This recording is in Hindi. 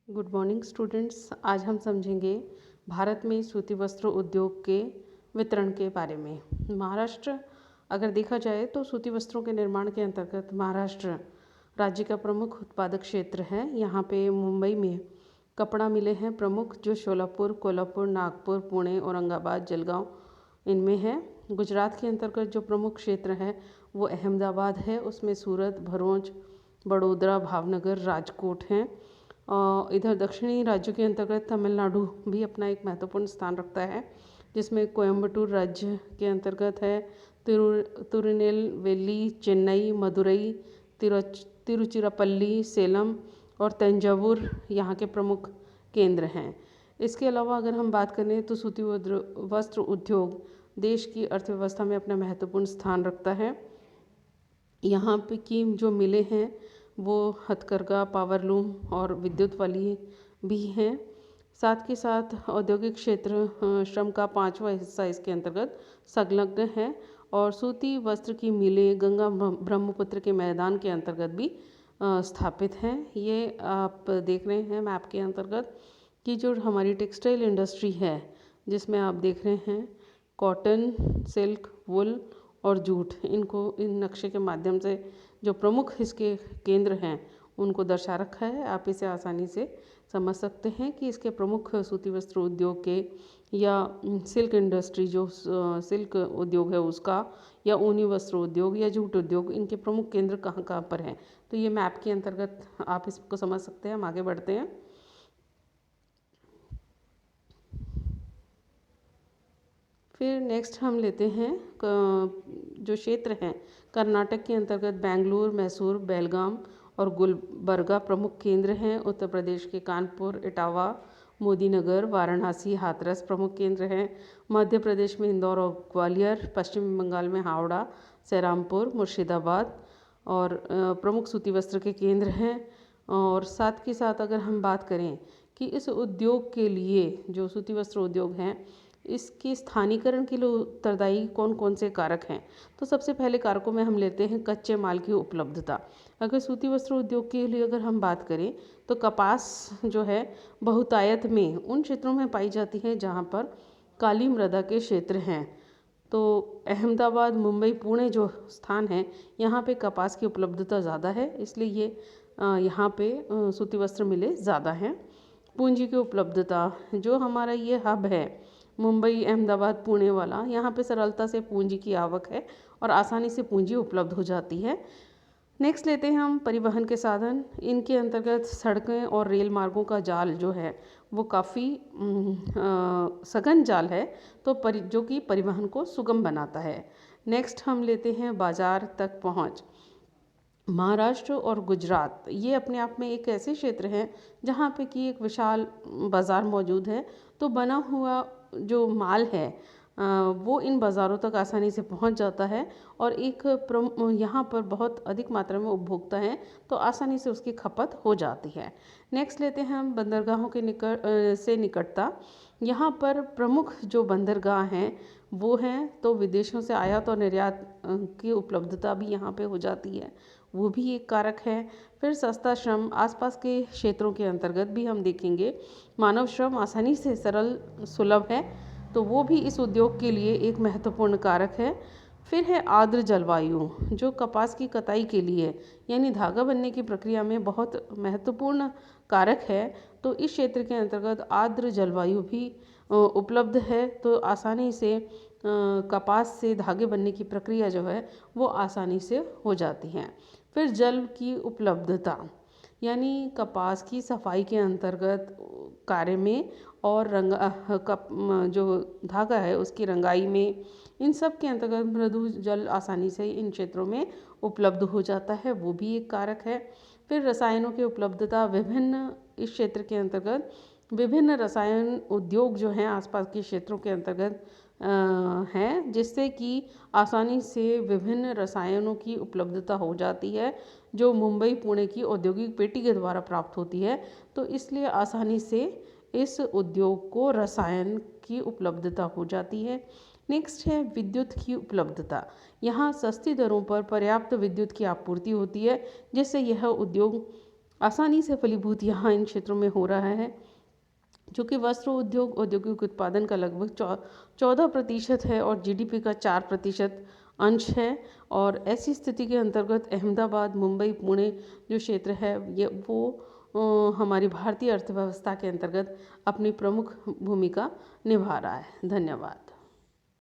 Good morning students. आज हम समझेंगे भारत में सूती वस्त्र उद्योग के वितरण के बारे में। महाराष्ट्र अगर देखा जाए तो सूती वस्त्रों के निर्माण के अंतर्गत महाराष्ट्र राज्य का प्रमुख उत्पादक क्षेत्र है। यहाँ पे मुंबई में कपड़ा मिलें हैं प्रमुख, जो शोलापुर, कोल्हापुर, नागपुर, पुणे, औरंगाबाद, जलगांव इनमें है। गुजरात के अंतर्गत जो प्रमुख क्षेत्र है वो अहमदाबाद है, उसमें सूरत, भरूच, बड़ोदरा, भावनगर, राजकोट हैं। इधर दक्षिणी राज्यों के अंतर्गत तमिलनाडु भी अपना एक महत्वपूर्ण स्थान रखता है, जिसमें कोयम्बटूर राज्य के अंतर्गत है, तिरुनेलवेली, चेन्नई, मदुरई, तिरुचिरापल्ली, सेलम और तंजावुर यहाँ के प्रमुख केंद्र हैं। इसके अलावा अगर हम बात करें तो सूती वस्त्र उद्योग देश की अर्थव्यवस्था में अपना महत्वपूर्ण स्थान रखता है। यहाँ पे की जो मिलें हैं वो हथकरघा, पावरलूम और विद्युत वाली भी हैं। साथ के साथ औद्योगिक क्षेत्र श्रम का 5वां हिस्सा इसके अंतर्गत संलग्न है और सूती वस्त्र की मिलें गंगा ब्रह्मपुत्र के मैदान के अंतर्गत भी स्थापित हैं। ये आप देख रहे हैं मैप के अंतर्गत कि जो हमारी टेक्सटाइल इंडस्ट्री है, जिसमें आप देख रहे हैं कॉटन, सिल्क, वुल और जूट, इनको इन नक्शे के माध्यम से जो प्रमुख इसके केंद्र हैं उनको दर्शा रखा है। आप इसे आसानी से समझ सकते हैं कि इसके प्रमुख सूती वस्त्र उद्योग के या सिल्क इंडस्ट्री जो सिल्क उद्योग है उसका, या ऊनी वस्त्र उद्योग या जूट उद्योग, इनके प्रमुख केंद्र कहाँ कहाँ पर हैं। तो ये मैप के अंतर्गत आप इसको समझ सकते हैं। हम आगे बढ़ते हैं। फिर नेक्स्ट हम लेते हैं जो क्षेत्र हैं कर्नाटक के अंतर्गत बेंगलुरु, मैसूर, बेलगाम और गुलबर्गा प्रमुख केंद्र हैं। उत्तर प्रदेश के कानपुर, इटावा, मोदीनगर, वाराणसी, हाथरस प्रमुख केंद्र हैं। मध्य प्रदेश में इंदौर और ग्वालियर, पश्चिम बंगाल में हावड़ा, सेरामपुर, मुर्शिदाबाद और प्रमुख सूती वस्त्र के केंद्र हैं। और साथ के साथ अगर हम बात करें कि इस उद्योग के लिए जो सूती वस्त्र उद्योग हैं इसके स्थानीकरण के लिए उत्तरदायी कौन कौन से कारक हैं, तो सबसे पहले कारकों में हम लेते हैं कच्चे माल की उपलब्धता। अगर सूती वस्त्र उद्योग के लिए अगर हम बात करें तो कपास जो है बहुतायत में उन क्षेत्रों में पाई जाती है जहाँ पर काली मृदा के क्षेत्र हैं। तो अहमदाबाद, मुंबई, पुणे जो स्थान है यहाँ पे कपास की उपलब्धता ज़्यादा है, इसलिए ये यहाँ पे सूती वस्त्र मिले ज़्यादा हैं। पूंजी की उपलब्धता, जो हमारा ये हब है मुंबई, अहमदाबाद, पुणे वाला, यहाँ पे सरलता से पूंजी की आवक है और आसानी से पूंजी उपलब्ध हो जाती है। नेक्स्ट लेते हैं हम परिवहन के साधन। इनके अंतर्गत सड़कें और रेल मार्गों का जाल जो है वो काफ़ी सघन जाल है, तो जो कि परिवहन को सुगम बनाता है। नेक्स्ट हम लेते हैं बाजार तक पहुँच। महाराष्ट्र और गुजरात ये अपने आप में एक ऐसे क्षेत्र हैं जहाँ पे कि एक विशाल बाज़ार मौजूद है। तो बना हुआ जो माल है वो इन बाज़ारों तक आसानी से पहुँच जाता है और यहाँ पर बहुत अधिक मात्रा में उपभोक्ता हैं, तो आसानी से उसकी खपत हो जाती है। नेक्स्ट लेते हैं हम बंदरगाहों के निकटता। यहाँ पर प्रमुख जो बंदरगाह हैं वो हैं, तो विदेशों से आयात और निर्यात की उपलब्धता भी यहाँ पे हो जाती है, वो भी एक कारक है। फिर सस्ता श्रम, आसपास के क्षेत्रों के अंतर्गत भी हम देखेंगे मानव श्रम आसानी से सरल सुलभ है, तो वो भी इस उद्योग के लिए एक महत्वपूर्ण कारक है। फिर है आर्द्र जलवायु, जो कपास की कताई के लिए यानी धागा बनने की प्रक्रिया में बहुत महत्वपूर्ण कारक है। तो इस क्षेत्र के अंतर्गत आर्द्र जलवायु भी उपलब्ध है, तो आसानी से कपास से धागे बनने की प्रक्रिया जो है वो आसानी से हो जाती है। फिर जल की उपलब्धता, यानी कपास की सफाई के अंतर्गत कार्य में और जो धागा है उसकी रंगाई में, इन सब के अंतर्गत मृदु जल आसानी से इन क्षेत्रों में उपलब्ध हो जाता है, वो भी एक कारक है। फिर रसायनों की उपलब्धता, विभिन्न इस क्षेत्र के अंतर्गत विभिन्न रसायन उद्योग जो हैं आसपास के क्षेत्रों के अंतर्गत हैं, जिससे कि आसानी से विभिन्न रसायनों की उपलब्धता हो जाती है, जो मुंबई, पुणे की औद्योगिक पेटी के द्वारा प्राप्त होती है। तो इसलिए आसानी से इस उद्योग को रसायन की उपलब्धता हो जाती है। नेक्स्ट है विद्युत की उपलब्धता। यहाँ सस्ती दरों पर पर्याप्त विद्युत की आपूर्ति होती है, जिससे यह उद्योग आसानी से फलीभूत यहाँ इन क्षेत्रों में हो रहा है, जो कि वस्त्र उद्योग औद्योगिक उत्पादन का लगभग 14% है और जीडीपी का 4% अंश है। और ऐसी स्थिति के अंतर्गत अहमदाबाद, मुंबई, पुणे जो क्षेत्र है ये वो हमारी भारतीय अर्थव्यवस्था के अंतर्गत अपनी प्रमुख भूमिका निभा रहा है। धन्यवाद।